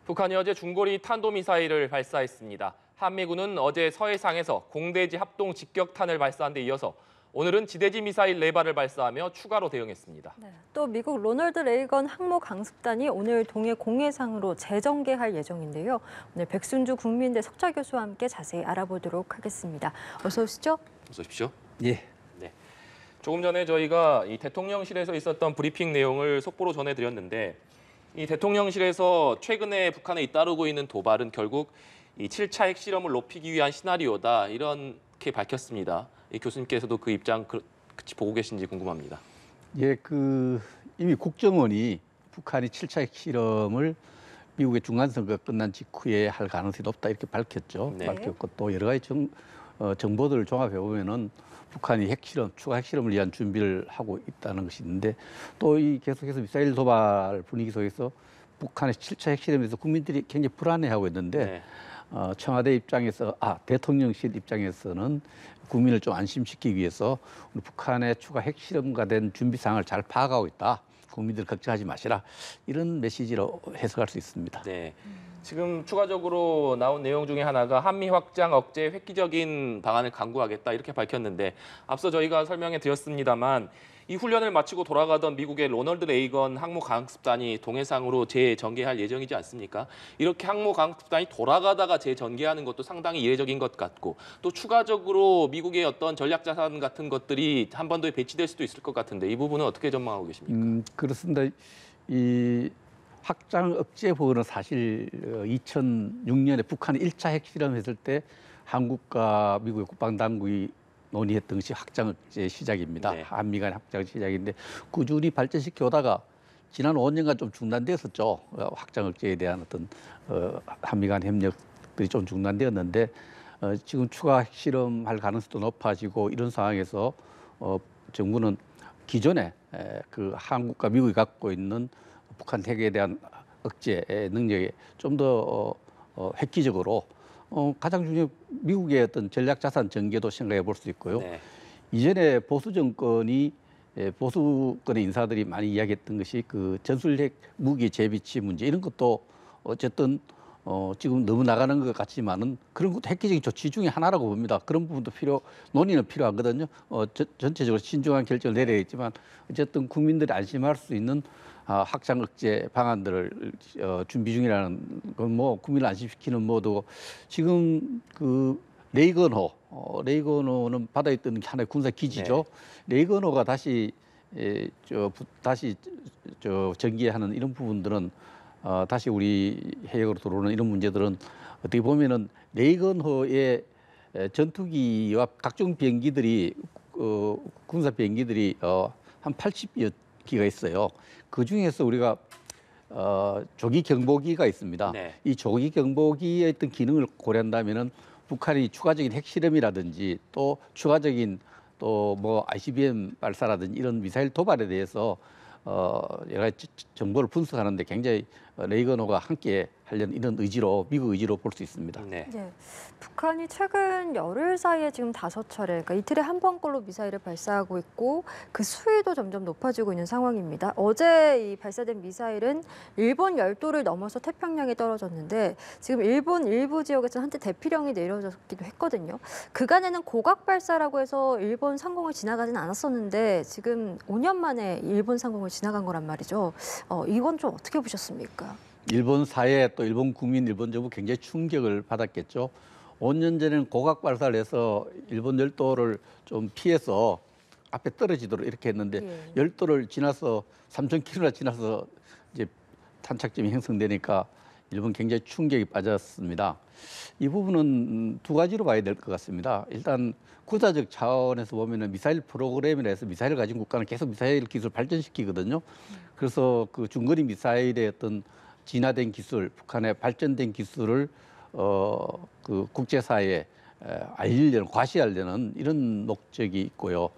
북한이 어제 중거리 탄도미사일을 발사했습니다. 한미군은 어제 서해상에서 공대지 합동 직격탄을 발사한 데 이어서 오늘은 지대지 미사일 4발을 발사하며 추가로 대응했습니다. 네, 또 미국 로널드 레이건 항모 강습단이 오늘 동해 공해상으로 재전개할 예정인데요. 오늘 백순주 국민대 석좌 교수와 함께 자세히 알아보도록 하겠습니다. 어서 오시죠. 어서 오십시오. 예. 네. 조금 전에 저희가 이 대통령실에서 있었던 브리핑 내용을 속보로 전해드렸는데 이 대통령실에서 최근에 북한에 잇따르고 있는 도발은 결국 이 7차 핵실험을 높이기 위한 시나리오다 이렇게 밝혔습니다. 이 교수님께서도 그 입장 같이 보고 계신지 궁금합니다. 예, 이미 국정원이 북한이 7차 핵실험을 미국의 중간선거가 끝난 직후에 할 가능성이 높다 이렇게 밝혔죠. 네. 밝혔고 또 여러 가지 정보들을 종합해 보면은 북한이 추가 핵실험을 위한 준비를 하고 있다는 것이 있는데 또 이 계속해서 미사일 도발 분위기 속에서 북한의 7차 핵실험에 대해서 국민들이 굉장히 불안해하고 있는데 네. 청와대 입장에서 대통령실 입장에서는 국민을 좀 안심시키기 위해서 우리 북한의 추가 핵실험과 된 준비 사항을 잘 파악하고 있다. 국민들 걱정하지 마시라. 이런 메시지로 해석할 수 있습니다. 네. 지금 추가적으로 나온 내용 중에 하나가 한미 확장 억제 획기적인 방안을 강구하겠다 이렇게 밝혔는데 앞서 저희가 설명해 드렸습니다만 이 훈련을 마치고 돌아가던 미국의 로널드 레이건 항모 강습단이 동해상으로 재전개할 예정이지 않습니까? 이렇게 항모 강습단이 돌아가다가 재전개하는 것도 상당히 이례적인 것 같고 또 추가적으로 미국의 어떤 전략 자산 같은 것들이 한반도에 배치될 수도 있을 것 같은데 이 부분은 어떻게 전망하고 계십니까? 그렇습니다. 이 확장 억제 부분은 사실 2006년에 북한이 1차 핵실험했을 때 한국과 미국의 국방당국이 논의했던 것이 확장 억제 시작입니다. 네. 한미 간의 확장 시작인데 꾸준히 발전시켜 오다가 지난 5년간 좀 중단되었었죠. 확장 억제에 대한 어떤 한미 간 협력들이 좀 중단되었는데 지금 추가 핵실험할 가능성도 높아지고 이런 상황에서 정부는 기존에 그 한국과 미국이 갖고 있는 북한 핵에 대한 억제 능력에 좀 더 획기적으로 가장 중요한 미국의 어떤 전략 자산 전개도 생각해 볼 수 있고요. 네. 이전에 보수정권의 인사들이 많이 이야기했던 것이 그 전술핵 무기 재배치 문제 이런 것도 어쨌든 지금 너무 나가는 것 같지만은 그런 것도 획기적인 조치 중에 하나라고 봅니다. 그런 부분도 논의는 필요하거든요. 전체적으로 신중한 결정을 내려야겠지만 어쨌든 국민들이 안심할 수 있는 확장 억제 방안들을 준비 중이라는 건 뭐 국민을 안심시키는 모두 지금 그 레이건호는 바다에 뜨는 하나의 군사 기지죠. 네. 레이건호가 다시 전개하는 이런 부분들은 다시 우리 해역으로 들어오는 이런 문제들은 어떻게 보면은 레이건호의 전투기와 각종 비행기들이 군사 비행기들이 한 80여 기가 있어요. 그 중에서 우리가 조기 경보기가 있습니다. 네. 이 조기 경보기의 어떤 기능을 고려한다면은 북한이 추가적인 핵실험이라든지 또 추가적인 또 뭐 ICBM 발사라든지 이런 미사일 도발에 대해서 여러 가지 정보를 분석하는데 굉장히 레이건호가 함께 하려는 이런 의지로 미국 의지로 볼 수 있습니다. 네. 네, 북한이 최근 열흘 사이에 지금 5차례, 그러니까 이틀에 한 번꼴로 미사일을 발사하고 있고 그 수위도 점점 높아지고 있는 상황입니다. 어제 이 발사된 미사일은 일본 열도를 넘어서 태평양에 떨어졌는데 지금 일본 일부 지역에서 한때 대피령이 내려졌기도 했거든요. 그간에는 고각 발사라고 해서 일본 상공을 지나가진 않았었는데 지금 5년 만에 일본 상공을 지나간 거란 말이죠. 이건 좀 어떻게 보셨습니까? 일본 사회 또 일본 국민, 일본 정부 굉장히 충격을 받았겠죠. 5년 전에는 고각 발사를 해서 일본 열도를 좀 피해서 앞에 떨어지도록 이렇게 했는데 열도를 지나서 3,000km나 지나서 이제 탄착점이 형성되니까 일본 굉장히 충격이 빠졌습니다. 이 부분은 두 가지로 봐야 될 것 같습니다. 일단 군사적 차원에서 보면은 미사일 프로그램이라 해서 미사일을 가진 국가는 계속 미사일 기술을 발전시키거든요. 그래서 그 중거리 미사일의 어떤 진화된 기술, 북한의 발전된 기술을 그 국제사회에 과시하려는 이런 목적이 있고요.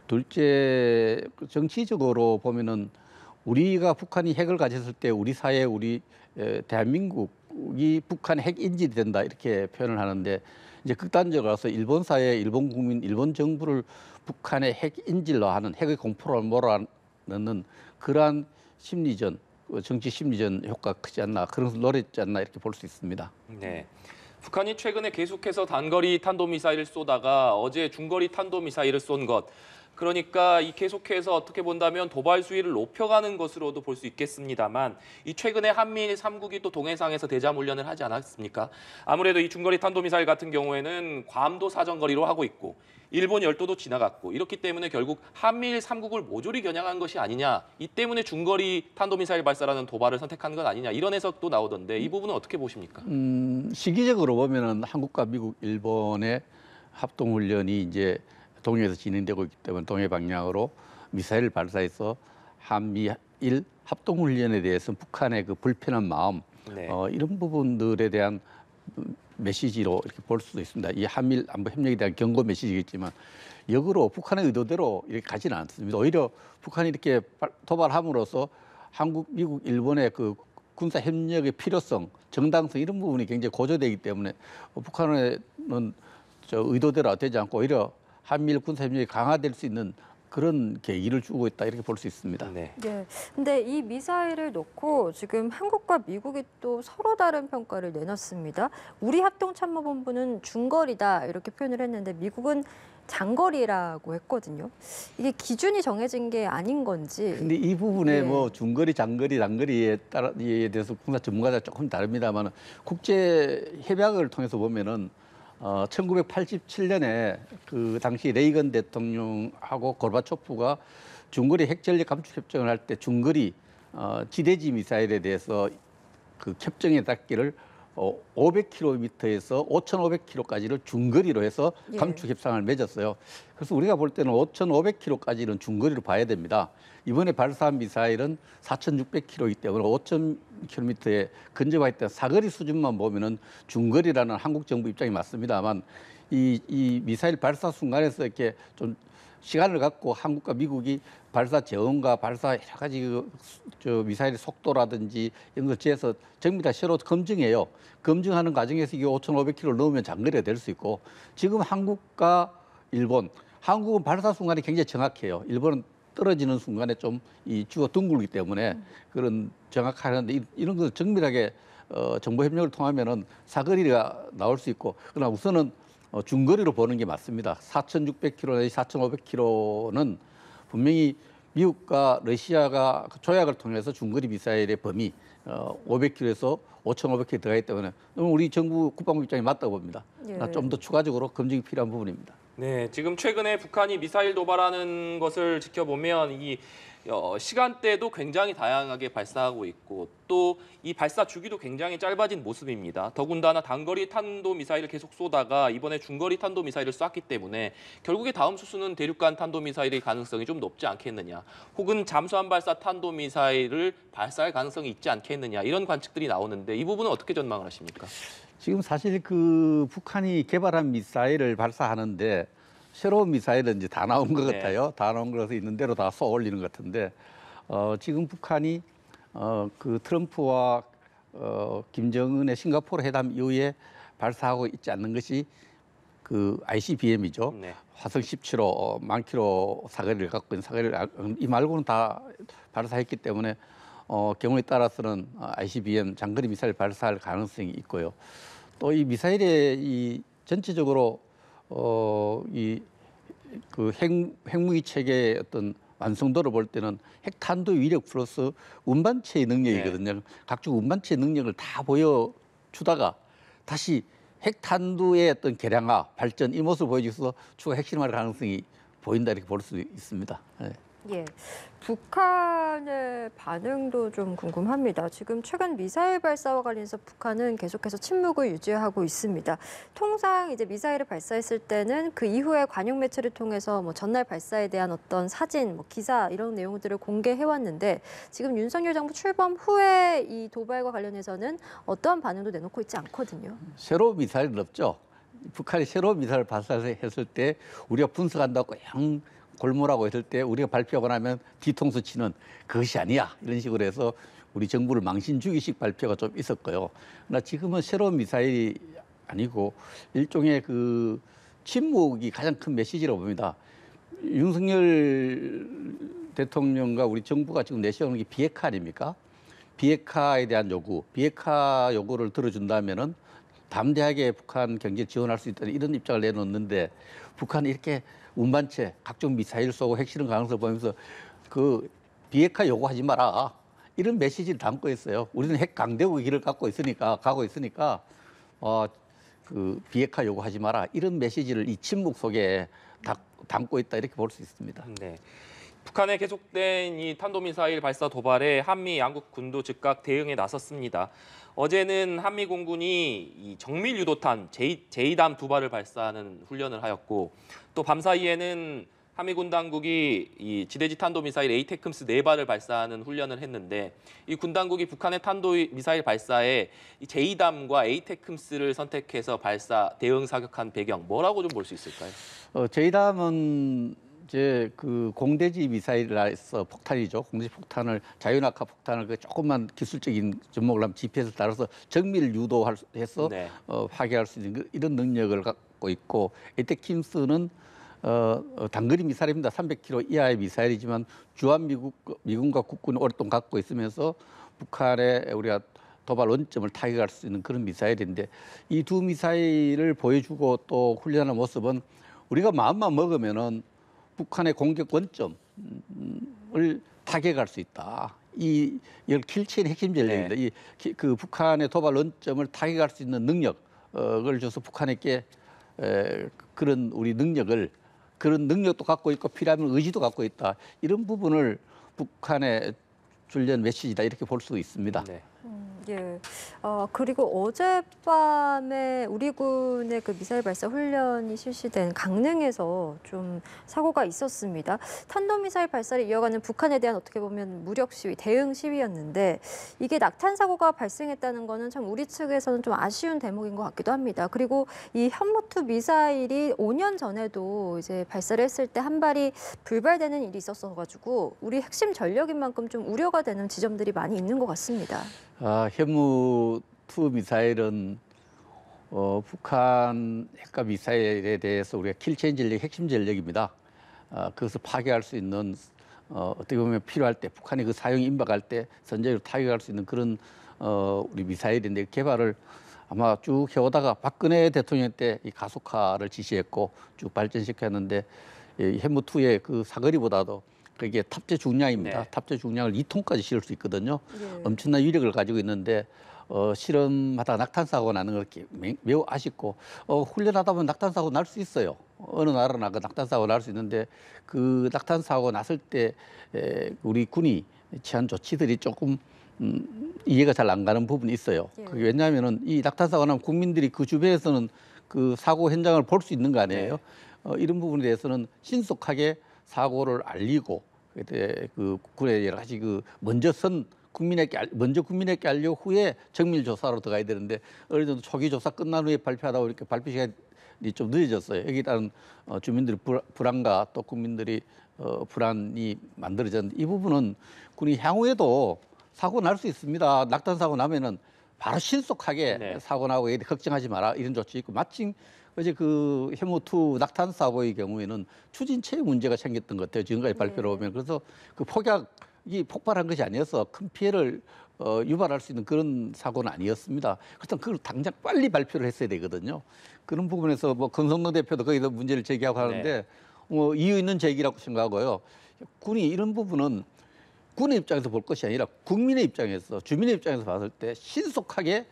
둘째, 정치적으로 보면은 우리가 북한이 핵을 가졌을 때 우리 사회, 대한민국이 북한의 핵 인질이 된다 이렇게 표현을 하는데 이제 극단적으로 가서 일본 사회, 일본 국민, 일본 정부를 북한의 핵 인질로 하는 핵의 공포로 몰아넣는 그러한 심리전 정치 심리전 효과가 크지 않나, 그런 것을 노렸지 않나 이렇게 볼 수 있습니다. 네. 북한이 최근에 계속해서 단거리 탄도미사일을 쏘다가 어제 중거리 탄도미사일을 쏜 것. 그러니까 이 계속해서 어떻게 본다면 도발 수위를 높여가는 것으로도 볼 수 있겠습니다만 이 최근에 한미일 3국이 또 동해상에서 대자훈련을 하지 않았습니까? 아무래도 이 중거리 탄도미사일 같은 경우에는 괌도 사정거리로 하고 있고 일본 열도도 지나갔고 이렇기 때문에 결국 한미일 3국을 모조리 겨냥한 것이 아니냐. 이 때문에 중거리 탄도미사일 발사라는 도발을 선택한 건 아니냐. 이런 해석도 나오던데 이 부분은 어떻게 보십니까? 시기적으로 보면은 한국과 미국, 일본의 합동훈련이 이제 동해에서 진행되고 있기 때문에 동해 방향으로 미사일을 발사해서 한미일 합동훈련에 대해서 북한의 그 불편한 마음, 네. 이런 부분들에 대한 메시지로 이렇게 볼 수도 있습니다. 이 한미일 안보 협력에 대한 경고 메시지겠지만 역으로 북한의 의도대로 이렇게 가지는 않습니다. 오히려 북한이 이렇게 도발함으로써 한국, 미국, 일본의 그 군사 협력의 필요성, 정당성 이런 부분이 굉장히 고조되기 때문에 북한은 의도대로 되지 않고 오히려 한미일 군사 협력이 강화될 수 있는 그런 계기를 주고 있다 이렇게 볼 수 있습니다. 네. 예. 근데 이 미사일을 놓고 지금 한국과 미국이 또 서로 다른 평가를 내놨습니다. 우리 합동참모본부는 중거리다 이렇게 표현을 했는데 미국은 장거리라고 했거든요. 이게 기준이 정해진 게 아닌 건지. 근데 이 부분에 예. 뭐 중거리, 장거리, 단거리에 따라에 대해서 군사 전문가가 조금 다릅니다만 국제 협약을 통해서 보면은 1987년에 그 당시 레이건 대통령하고 고르바초프가 중거리 핵전력 감축 협정을 할 때 중거리 지대지 미사일에 대해서 그 협정에 닿기를 500km에서 5,500km까지를 중거리로 해서 예. 감축 협상을 맺었어요. 그래서 우리가 볼 때는 5,500km까지는 중거리로 봐야 됩니다. 이번에 발사한 미사일은 4,600km이기 때문에 5,000km에 근접할 때 사거리 수준만 보면은 중거리라는 한국 정부 입장이 맞습니다만 이 미사일 발사 순간에서 이렇게 좀 시간을 갖고 한국과 미국이 발사 재원과 발사 여러 가지 미사일의 속도라든지 이런 걸 재서 전부 다 새로 검증해요. 검증하는 과정에서 이게 5,500km를 넘으면 장거리가 될 수 있고 지금 한국과 일본, 한국은 발사 순간이 굉장히 정확해요. 일본은 떨어지는 순간에 좀 이 주가 둥글기 때문에 그런 정확하는데 이런 것을 정밀하게 정보 협력을 통하면은 사거리가 나올 수 있고 그러나 우선은 중거리로 보는 게 맞습니다. 4,600km 내지 4,500km는 분명히 미국과 러시아가 조약을 통해서 중거리 미사일의 범위 500km에서 5,500km 들어가기 때문에 우리 정부 국방부 입장이 맞다고 봅니다. 예. 좀 더 추가적으로 검증이 필요한 부분입니다. 네, 지금 최근에 북한이 미사일 도발하는 것을 지켜보면 이 시간대도 굉장히 다양하게 발사하고 있고 또 이 발사 주기도 굉장히 짧아진 모습입니다. 더군다나 단거리 탄도 미사일을 계속 쏘다가 이번에 중거리 탄도 미사일을 쐈기 때문에 결국에 다음 수순은 대륙간 탄도 미사일의 가능성이 좀 높지 않겠느냐. 혹은 잠수함 발사 탄도 미사일을 발사할 가능성이 있지 않겠느냐. 이런 관측들이 나오는데 이 부분은 어떻게 전망을 하십니까? 지금 사실 그 북한이 개발한 미사일을 발사하는데 새로운 미사일은 이제 다 나온 것 네. 같아요. 다 나온 거라서 있는 대로 다 쏘아 올리는 것 같은데 지금 북한이 그 트럼프와 김정은의 싱가포르 회담 이후에 발사하고 있지 않는 것이 그 ICBM이죠. 네. 화성 17호 만 킬로 사거리를 갖고 있는 사거리를 이 말고는 다 발사했기 때문에 경우에 따라서는 ICBM 장거리 미사일 발사할 가능성이 있고요. 또 이 미사일의 이 전체적으로 이 그 핵무기 체계의 어떤 완성도를 볼 때는 핵탄도 위력 플러스 운반체의 능력이거든요. 네. 각종 운반체의 능력을 다 보여주다가 다시 핵탄두의 어떤 개량화, 발전 이 모습을 보여줘서 추가 핵실험할 가능성이 보인다 이렇게 볼 수 있습니다. 네. 예. 북한의 반응도 좀 궁금합니다. 지금 최근 미사일 발사와 관련해서 북한은 계속해서 침묵을 유지하고 있습니다. 통상 이제 미사일을 발사했을 때는 그 이후에 관영 매체를 통해서 뭐 전날 발사에 대한 어떤 사진, 뭐 기사 이런 내용들을 공개해 왔는데 지금 윤석열 정부 출범 후에 이 도발과 관련해서는 어떠한 반응도 내놓고 있지 않거든요. 새로운 미사일은 없죠. 북한이 새로운 미사일을 발사했을 때 우리가 분석한다고 그냥 골몰하고 했을 때 우리가 발표하고 나면 뒤통수 치는 그것이 아니야 이런 식으로 해서 우리 정부를 망신주기식 발표가 좀 있었고요. 그러나 지금은 새로운 미사일이 아니고 일종의 그 침묵이 가장 큰 메시지라고 봅니다. 윤석열 대통령과 우리 정부가 지금 내세우는 게 비핵화 아닙니까? 비핵화에 대한 요구, 비핵화 요구를 들어준다면은 담대하게 북한 경제 지원할 수 있다는 이런 입장을 내놓는데 북한이 이렇게 운반체 각종 미사일 쏘고 핵실험 가능성을 보면서 그 비핵화 요구하지 마라 이런 메시지를 담고 있어요. 우리는 핵 강대국의 길을 가고 있으니까 그 비핵화 요구하지 마라 이런 메시지를 이 침묵 속에 담고 있다 이렇게 볼 수 있습니다. 네. 북한의 계속된 이 탄도미사일 발사 도발에 한미 양국 군도 즉각 대응에 나섰습니다. 어제는 한미 공군이 이 정밀 유도탄 제이담 2발을 발사하는 훈련을 하였고 또 밤사이에는 한미 군 당국이 이 지대지 탄도미사일 에이테크스 4발을 발사하는 훈련을 했는데 이 군 당국이 북한의 탄도미사일 발사에 이 제이담과 에이테크스를 선택해서 발사 대응 사격한 배경 뭐라고 좀 볼 수 있을까요? 제이담은 이제 그 공대지 미사일에서 폭탄이죠. 공대지 폭탄을 자유낙하 폭탄을 그 조금만 기술적인 접목을 하면 GPS를 따라서 정밀 유도해서 네. 파괴할 수 있는 이런 능력을 갖고 있고 에이테킴스는 단거리 미사일입니다. 300km 이하의 미사일이지만 주한 미군과 국군이 오랫동안 갖고 있으면서 북한의 우리가 도발 원점을 타격할 수 있는 그런 미사일인데 이 두 미사일을 보여주고 또 훈련하는 모습은 우리가 마음만 먹으면은 북한의 공격 원점을 타격할 수 있다. 이걸 킬체인의 핵심 전략입니다. 네. 그 북한의 도발 원점을 타격할 수 있는 능력을 줘서 북한에게 그런 우리 능력을 그런 능력도 갖고 있고 필요하면 의지도 갖고 있다. 이런 부분을 북한에 주려는 메시지다 이렇게 볼 수 있습니다. 네. 예. 그리고 어젯밤에 우리 군의 그 미사일 발사 훈련이 실시된 강릉에서 좀 사고가 있었습니다. 탄도미사일 발사를 이어가는 북한에 대한 어떻게 보면 무력 시위, 대응 시위였는데 이게 낙탄 사고가 발생했다는 거는 참 우리 측에서는 좀 아쉬운 대목인 것 같기도 합니다. 그리고 이 현무2 미사일이 5년 전에도 이제 발사를 했을 때 한 발이 불발되는 일이 있었어가지고 우리 핵심 전력인 만큼 좀 우려가 되는 지점들이 많이 있는 것 같습니다. 현무2 미사일은 북한 핵과 미사일에 대해서 우리가 킬체인 전력, 핵심 전력입니다. 그것을 파괴할 수 있는 어떻게 보면 필요할 때 북한이 그 사용 임박할 때 선제로 타격할 수 있는 그런 우리 미사일인데 개발을 아마 쭉 해오다가 박근혜 대통령 때 이 가속화를 지시했고 쭉 발전시켰는데 현무2의 그 사거리보다도 그게 탑재 중량입니다. 네. 탑재 중량을 2톤까지 실을 수 있거든요. 예. 엄청난 위력을 가지고 있는데 실험하다 낙탄 사고가 나는 걸 매우 아쉽고 훈련하다 보면 낙탄 사고 날 수 있어요. 어느 나라나 그 낙탄 사고 날 수 있는데 그 낙탄 사고 났을 때 우리 군이 취한 조치들이 조금 이해가 잘 안 가는 부분이 있어요. 예. 그게 왜냐하면은 이 낙탄 사고 나면 국민들이 그 주변에서는 그 사고 현장을 볼 수 있는 거 아니에요. 이런 부분에 대해서는 신속하게 사고를 알리고 그 군의 여러 가지 그 먼저 국민에게 알려 후에 정밀 조사로 들어가야 되는데 어느 정도 초기 조사 끝난 후에 발표하다 보니까 발표 시간이 좀 늦어졌어요. 여기에 따른 주민들의 불안과 또 국민들이 불안이 만들어졌는데 이 부분은 군이 향후에도 사고 날 수 있습니다. 낙탄 사고 나면은 바로 신속하게 네. 사고 나고 걱정하지 마라 이런 조치 있고 마침 어제 그 현무2 낙탄 사고의 경우에는 추진체에 문제가 생겼던 것 같아요. 지금까지 발표를 보면 그래서 그 폭약이 폭발한 것이 아니어서 큰 피해를 유발할 수 있는 그런 사고는 아니었습니다. 그렇다면 그걸 당장 빨리 발표를 했어야 되거든요. 그런 부분에서 뭐 권성동 대표도 거기서 문제를 제기하고 하는데 이유 있는 제기라고 생각하고요. 군이 이런 부분은 군의 입장에서 볼 것이 아니라 국민의 입장에서 주민의 입장에서 봤을 때 신속하게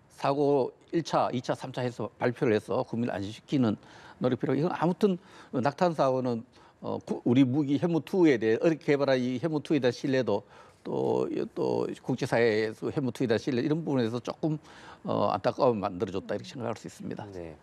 사고 1차, 2차, 3차 해서 발표를 해서 국민을 안심시키는 노력 필요하고 이건 아무튼 낙탄 사고는 우리 무기 현무2에 대해 어렵게 개발한 이 현무2에 대한 신뢰도 또 국제사회에서 현무2에 대한 신뢰 이런 부분에서 조금 안타까움을 만들어줬다 이렇게 생각할 수 있습니다. 네.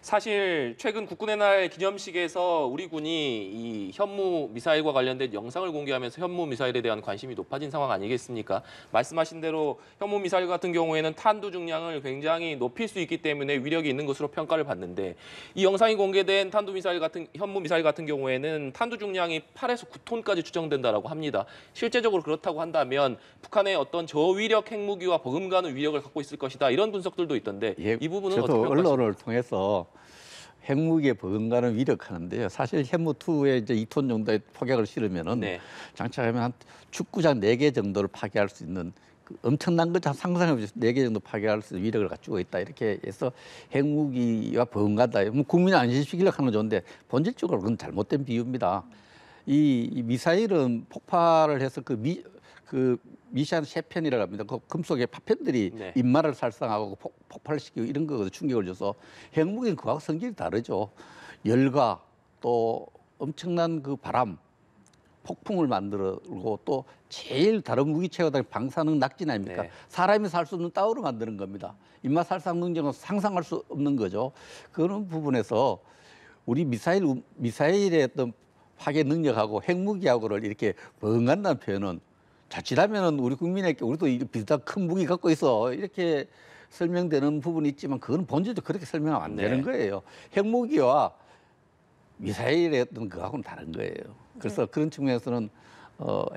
사실 최근 국군의 날 기념식에서 우리 군이 이 현무 미사일과 관련된 영상을 공개하면서 현무 미사일에 대한 관심이 높아진 상황 아니겠습니까? 말씀하신 대로 현무 미사일 같은 경우에는 탄두 중량을 굉장히 높일 수 있기 때문에 위력이 있는 것으로 평가를 받는데 이 영상이 공개된 현무 미사일 같은 경우에는 탄두 중량이 8에서 9톤까지 추정된다라고 합니다. 실제적으로 그렇다고 한다면 북한의 어떤 저위력 핵무기와 버금가는 위력을 갖고 있을 것이다 이런 분석들도 있던데 이 부분은 어떻게 저도 평가하십니까? 언론을 통해서 핵무기에 버금가는 위력하는데요. 사실 현무2에 이제 2톤 정도의 폭약을 실으면은 장착하면 한 축구장 4개 정도를 파괴할 수 있는 그 엄청난 것 상상해보세요. 4개 정도 파괴할 수 있는 위력을 갖추고 있다. 이렇게 해서 핵무기와 버금간다. 뭐 국민을 안심시키려고 하는 건 좋은데 본질적으로 그건 잘못된 비유입니다. 이 미사일은 폭발을 해서 그 미시안 셰펜이라고 합니다. 그 금속의 파편들이 네. 인마를 살상하고 폭발시키고 이런 거거든 충격을 줘서 핵무기는 그하고 성질이 다르죠. 열과 또 엄청난 그 바람, 폭풍을 만들고 또 제일 다른 무기체계보다 방사능 낙진 아닙니까? 네. 사람이 살 수 없는 땅으로 만드는 겁니다. 인마 살상 능력은 상상할 수 없는 거죠. 그런 부분에서 우리 미사일의 어떤 파괴 능력하고 핵무기하고를 이렇게 버금간다는 표현은 자칫하면은 우리 국민에게 우리도 비슷한 큰 무기 갖고 있어 이렇게 설명되는 부분이 있지만 그건 본질도 그렇게 설명하면 안 되는 네. 거예요. 핵무기와 미사일의 어떤 그하고는 다른 거예요. 그래서 그런 측면에서는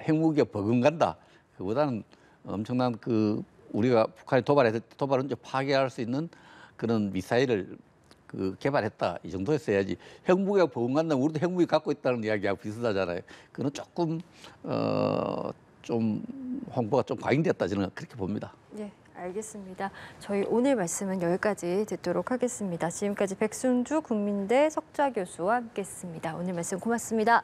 핵무기가 버금간다. 그보다는 엄청난 그 우리가 북한이 도발을 이제 파괴할 수 있는 그런 미사일을 그 개발했다 이 정도 했어야지 핵무기가 버금간다면 우리도 핵무기 갖고 있다는 이야기하고 비슷하잖아요. 그건 조금 좀 홍보가 좀 과잉됐다 저는 그렇게 봅니다. 네, 알겠습니다. 저희 오늘 말씀은 여기까지 듣도록 하겠습니다. 지금까지 백순주 국민대 석좌 교수와 함께했습니다. 오늘 말씀 고맙습니다.